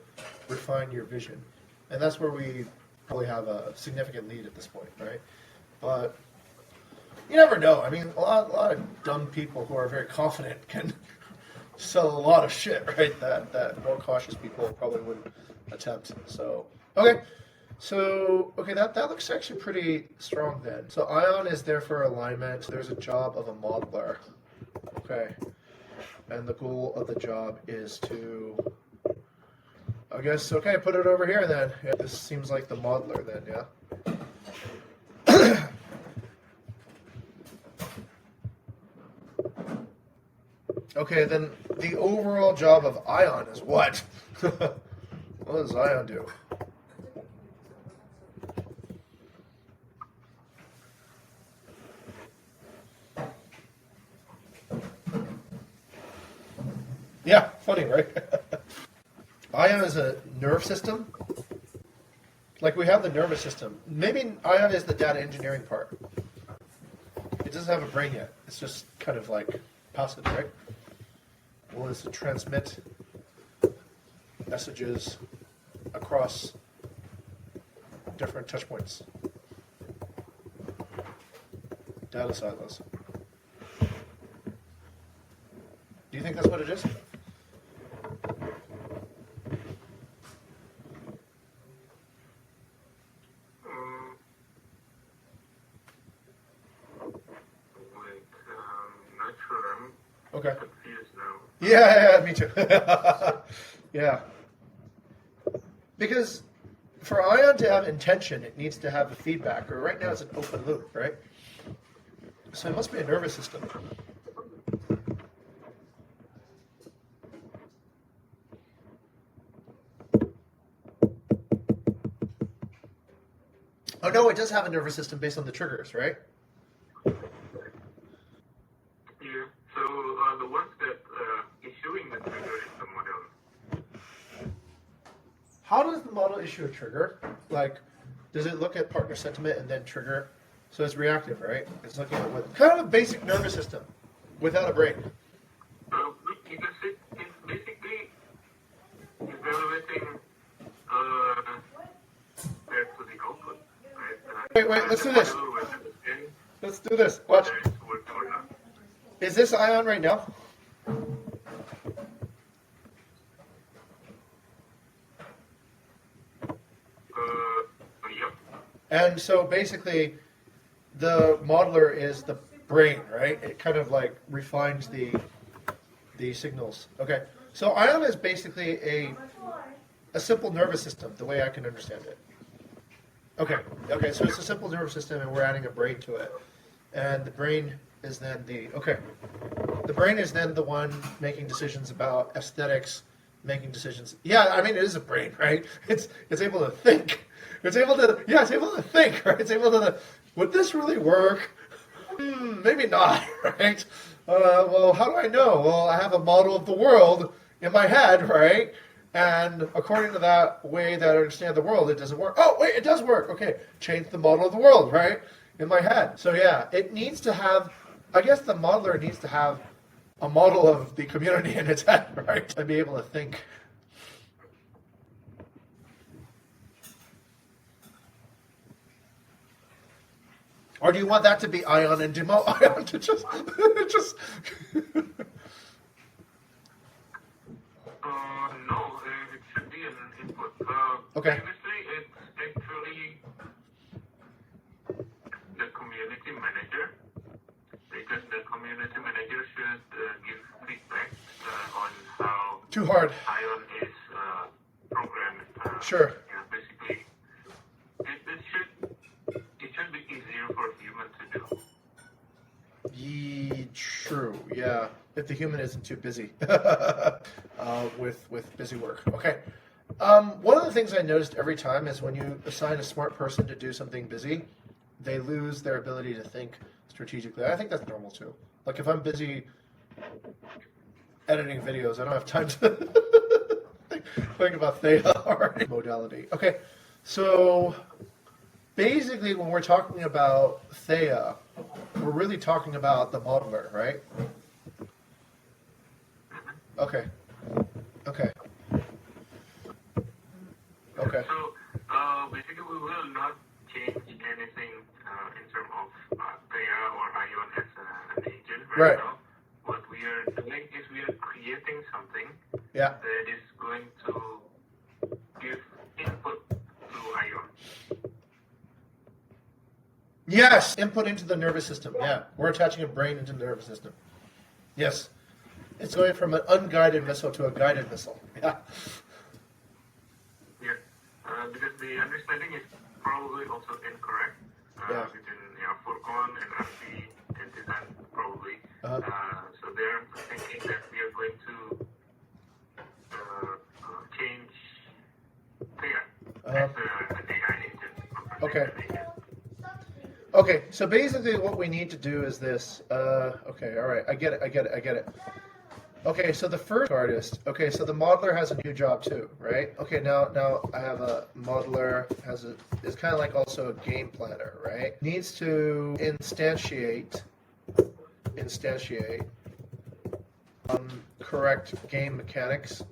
refine your vision, and that's where we probably have a significant lead at this point, right? But you never know. I mean, a lot of dumb people who are very confident can sell a lot of shit, right? That more cautious people probably wouldn't attempt. So okay, that looks actually pretty strong then. So Ion is there for alignment. There's a job of a modeler. Okay, and the goal of the job is to, I guess, okay, put it over here then. Yeah, this seems like the modeler then, yeah? Okay, then the overall job of Ion is what? What does Ion do? Yeah, funny, right? Ion is a nerve system. Like we have the nervous system. Maybe Ion is the data engineering part. It doesn't have a brain yet. It's just kind of like passive, right? Well, it's to transmit messages across different touch points. Data silos. Do you think that's what it is? Not sure. I'm Okay. confused now. Yeah, me too. Yeah. Because for Ion to have intention, it needs to have a feedback, or right now it's an open loop, right? So it must be a nervous system. Oh no, it does have a nervous system based on the triggers, right? Yeah. So the ones that issuing the trigger is the model. How does the model issue a trigger? Like, does it look at partner sentiment and then trigger? So it's reactive, right? It's looking at what kind of a basic nervous system without a brain. Because it's basically evaluating back to the output. Right? Wait, let's do this. Let's do this. Watch. Whether it's working or not. Is this Ion right now? Yep. And so basically, the modeler is the brain, right? It kind of like refines the signals. Okay. So Ion is basically a simple nervous system, the way I can understand it. Okay. Okay. So it's a simple nervous system, and we're adding a brain to it, and the brain is then the brain is then the one making decisions about aesthetics making decisions. Yeah, I mean, it is a brain, right? It's able to think. It's able to think, right? It's able to, would this really work? Maybe not, right? Well, how do I know? Well, I have a model of the world in my head, right? And according to that way that I understand the world, it doesn't work. Oh, wait, it does work. Okay, change the model of the world, right? In my head. So yeah, it needs to have, I guess the modeler needs to have a model of the community in its head, right? To be able to think. Or do you want that to be Ion and Demo? Ion to just... No, it should be an input. Okay. Previously, it's actually the community manager, because the community manager should give feedback on how Too hard. Ion is programmed. Sure. Yeah, basically, it should be easier for human to do. True. Yeah. If the human isn't too busy with busy work. Okay. One of the things I noticed every time is when you assign a smart person to do something busy, they lose their ability to think strategically. I think that's normal too. Like if I'm busy editing videos, I don't have time to think about Theia or modality. Okay. So basically when we're talking about Theia, we're really talking about the modeler, right? Okay. Okay. Okay. So basically, we will not change anything in terms of Theia or Ion as an agent Right. now. What we are doing is we are creating something Yeah. that is going to give input to Ion. Yes, input into the nervous system. Yeah, we're attaching a brain into the nervous system. Yes, it's going from an unguided missile to a guided missile. Yeah. Yeah, because the understanding is probably also incorrect Yeah. between Furcon and RC and design probably. So they're thinking that we are going to change Theia as an AI agent. Okay. Okay, so basically what we need to do is this. Okay, all right, I get it. Okay, so the first artist. Okay, so the modeler has a new job too, right? Okay, now I have a modeler is kind of like also a game planner, right? Needs to instantiate correct game mechanics.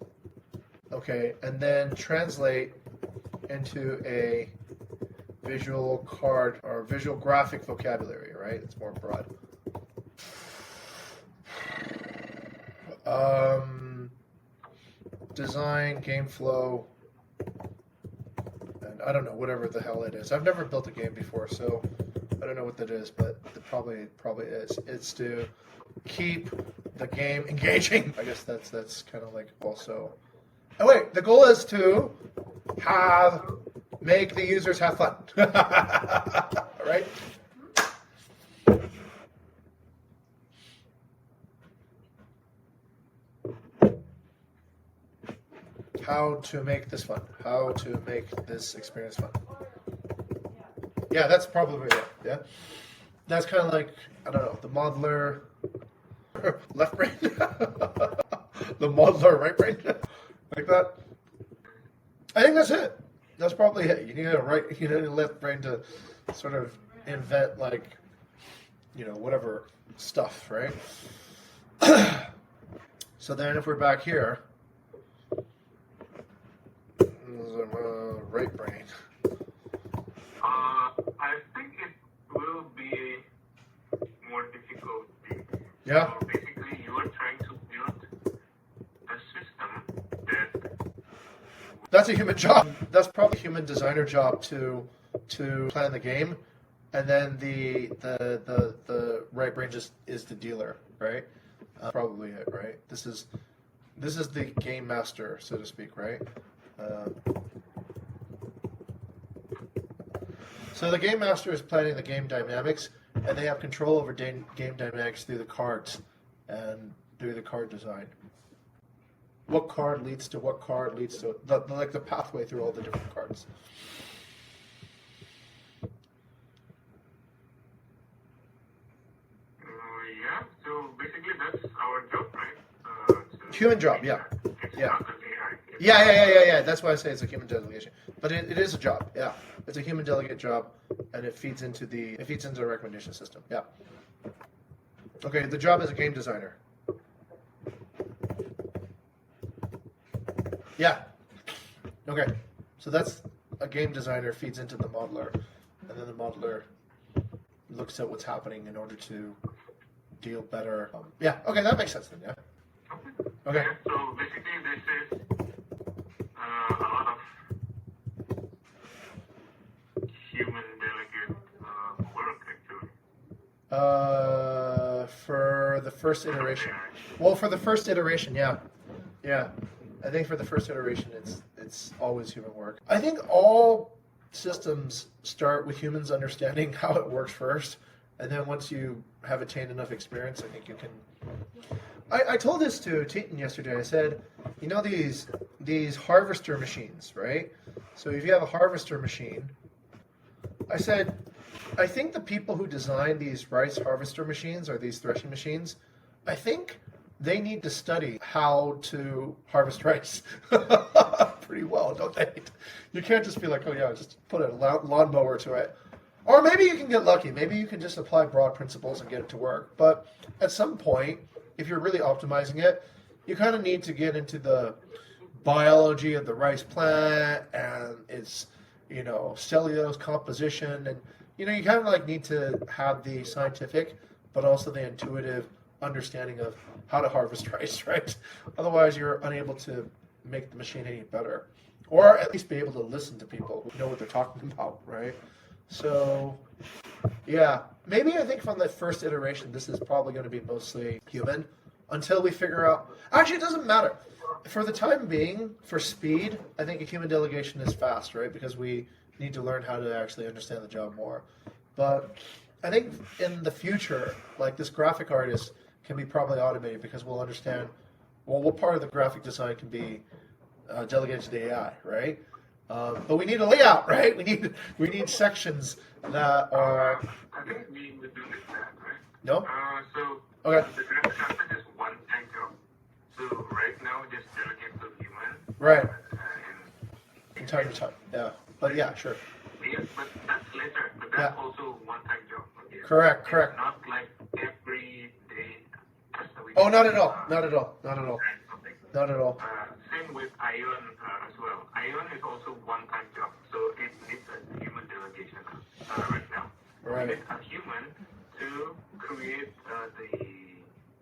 Okay, and then translate into a visual card or visual graphic vocabulary, right? It's more broad. Design, game flow, and I don't know, whatever the hell it is. I've never built a game before, so I don't know what that is, but it probably is. It's to keep the game engaging. I guess that's kind of like also. Oh wait, the goal is to make the users have fun. Right? How to make this fun. How to make this experience fun. Yeah, that's probably it. Yeah. That's kind of like, I don't know, the modeler left brain. The modeler right brain. Like that. I think that's it. That's probably it. You need a left brain to sort of invent, like, whatever stuff, right? So then if we're back here, right brain. I think it will be more difficult. Yeah. So basically, you are trying to build a system that. That's a human job. That's probably a human designer job to plan the game, and then the right brain just is the dealer, right? Probably it, right? This is the game master, so to speak, right? So the game master is planning the game dynamics, and they have control over game dynamics through the cards and through the card design. what card leads to what card leads to like the pathway through all the different cards. Yeah, so basically that's our job, right? Human job, yeah. It's Yeah. not an AI. Yeah. That's why I say it's a human delegation. But it is a job, yeah. It's a human delegate job, and it feeds into the recommendation system, yeah. Okay, the job as a game designer. Yeah. Okay, so that's a game designer feeds into the modeler, and then the modeler looks at what's happening in order to deal better. Yeah. Okay, that makes sense then. Yeah. Okay. Yeah, so basically this is a lot of human delegate work actually. For the first iteration. Well, for the first iteration, yeah. I think for the first iteration, it's always human work. I think all systems start with humans understanding how it works first, and then once you have attained enough experience, I think you can. I told this to Teton yesterday. I said, you know these harvester machines, right? So if you have a harvester machine, I said, I think the people who design these rice harvester machines or these threshing machines, I think they need to study how to harvest rice pretty well, don't they? You can't just be like, oh yeah, just put a lawnmower to it. Or maybe you can get lucky. Maybe you can just apply broad principles and get it to work. But at some point, if you're really optimizing it, you kind of need to get into the biology of the rice plant and its, cellulose composition. And, you kind of like need to have the scientific, but also the intuitive understanding of how to harvest rice, right? Otherwise, you're unable to make the machine any better. Or at least be able to listen to people who know what they're talking about, right? So, yeah, maybe I think from the first iteration, this is probably going to be mostly human until we figure out. Actually, it doesn't matter. For the time being, for speed, I think a human delegation is fast, right? Because we need to learn how to actually understand the job more. But I think in the future, like this graphic artist can be probably automated because we'll understand, well, what part of the graphic design can be delegated to the AI, right? But we need a layout, right? We need sections that are. I think we would do this that, right? No. So Okay. the graphic artist is one time job. So right now just delegate to human. Right. And From time to time, yeah. But yeah, sure. yes, but that's later. But that's also one time job. Okay? Correct. It's not like every day. Oh, not at all. Not at all. Something. Not at all. Same with Ion as well. Ion is also one-time job, so it needs a human delegation right now. Right. We need a human to create the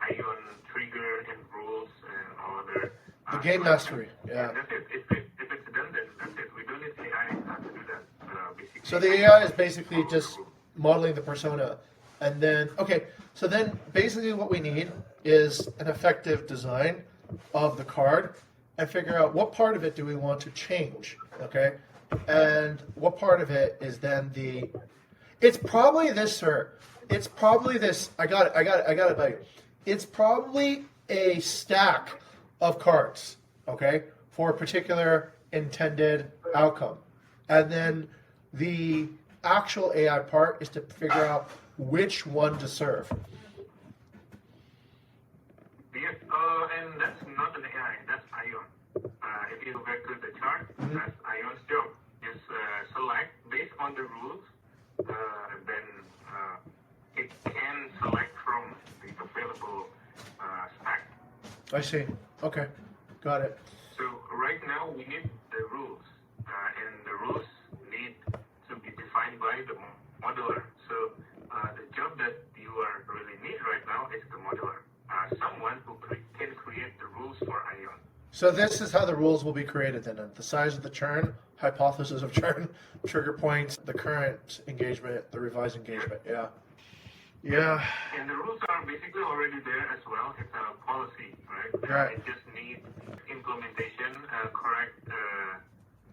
Ion trigger and rules and all other. The game mastery, yeah. And that's it. If it's done, then that's it. We don't need AI to do that. Basically. So the AI is basically just modeling the persona, and then so then basically what we need is an effective design of the card and figure out what part of it do we want to change, okay? And what part of it is then it's probably this, sir. It's probably this. I got it, buddy. It's probably a stack of cards, okay, for a particular intended outcome. And then the actual AI part is to figure out which one to serve. Yes, and that's not an AI, that's Ion. If you go back to the chart, that's Ion's job. Just select based on the rules, then it can select from the available stack. I see. Okay, got it. So right now we need the rules, and the rules need to be defined by the modeler. So the job that you are really need right now is the modeler. Someone who can create the rules for Ion. So this is how the rules will be created then. The size of the churn, hypothesis of churn, trigger points, the current engagement, the revised engagement. Yeah. Yeah. And the rules are basically already there as well. It's a policy, right? Right. It just needs implementation, correct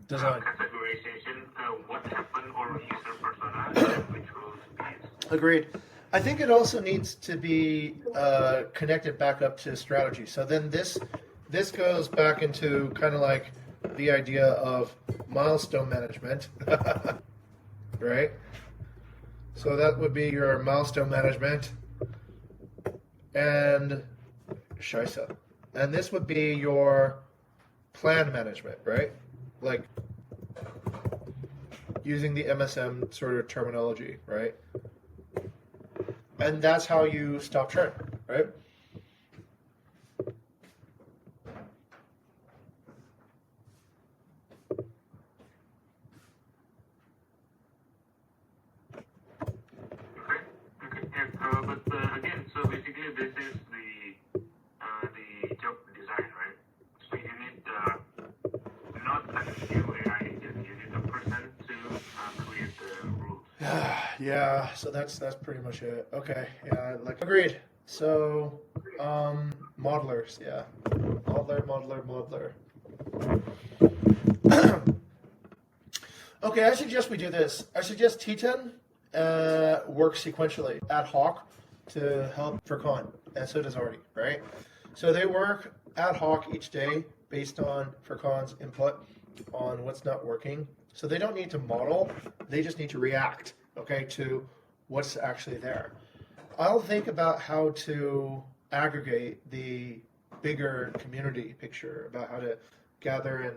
Design. categorization, what happened or user persona, and which rules to use. Agreed. I think it also needs to be connected back up to strategy. So then this this goes back into kind of like the idea of milestone management, right? So that would be your milestone management and Scheisse. And this would be your plan management, right? Like using the MSM sort of terminology, right? And that's how you stop churn, right? Again, so basically this is the job design, right? So you need not a new AI agent, you need a person to create the rules. Yeah, so that's pretty much it. Okay, yeah, like agreed. So, modelers, yeah, modeler. Okay, I suggest we do this. I suggest T10 work sequentially, ad hoc, to help for con, and so does Artie, right? So they work ad hoc each day based on Furkan's input on what's not working. So they don't need to model, they just need to react, okay, to what's actually there. I'll think about how to aggregate the bigger community picture, about how to gather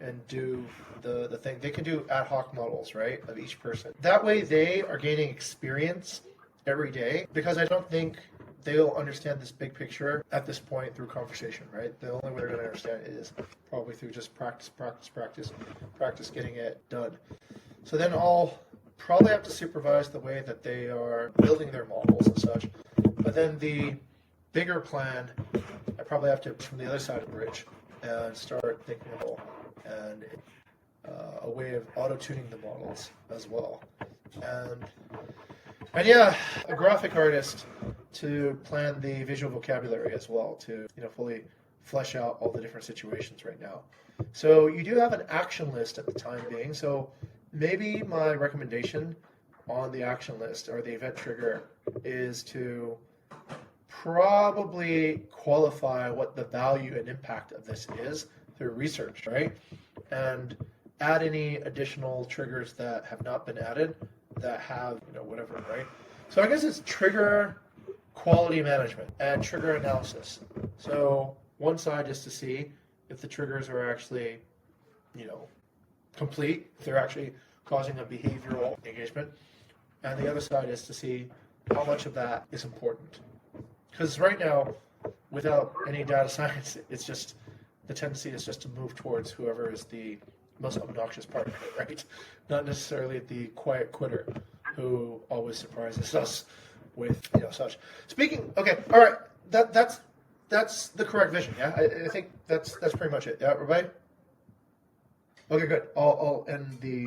and do the thing. They can do ad hoc models, right, of each person. That way they are gaining experience every day, because I don't think they'll understand this big picture at this point through conversation, right? The only way they're going to understand it is probably through just practice getting it done. So then I'll probably have to supervise the way that they are building their models and such. But then the bigger plan, I probably have to from the other side of the bridge and start thinking about and a way of auto-tuning the models as well. And yeah, a graphic artist to plan the visual vocabulary as well, to fully flesh out all the different situations right now. So you do have an action list at the time being. So maybe my recommendation on the action list or the event trigger is to probably qualify what the value and impact of this is through research, right? And add any additional triggers that have not been added that have, whatever, right? So I guess it's trigger quality management and trigger analysis. So one side is to see if the triggers are actually, complete, if they're actually causing a behavioral engagement. And the other side is to see how much of that is important. Because right now, without any data science, it's just, the tendency is just to move towards whoever is the most obnoxious part of it, right? Not necessarily the quiet quitter who always surprises us with such. Speaking, okay, all right, that's the correct vision. Yeah, I think that's pretty much it. Yeah, everybody. Okay, good. I'll end the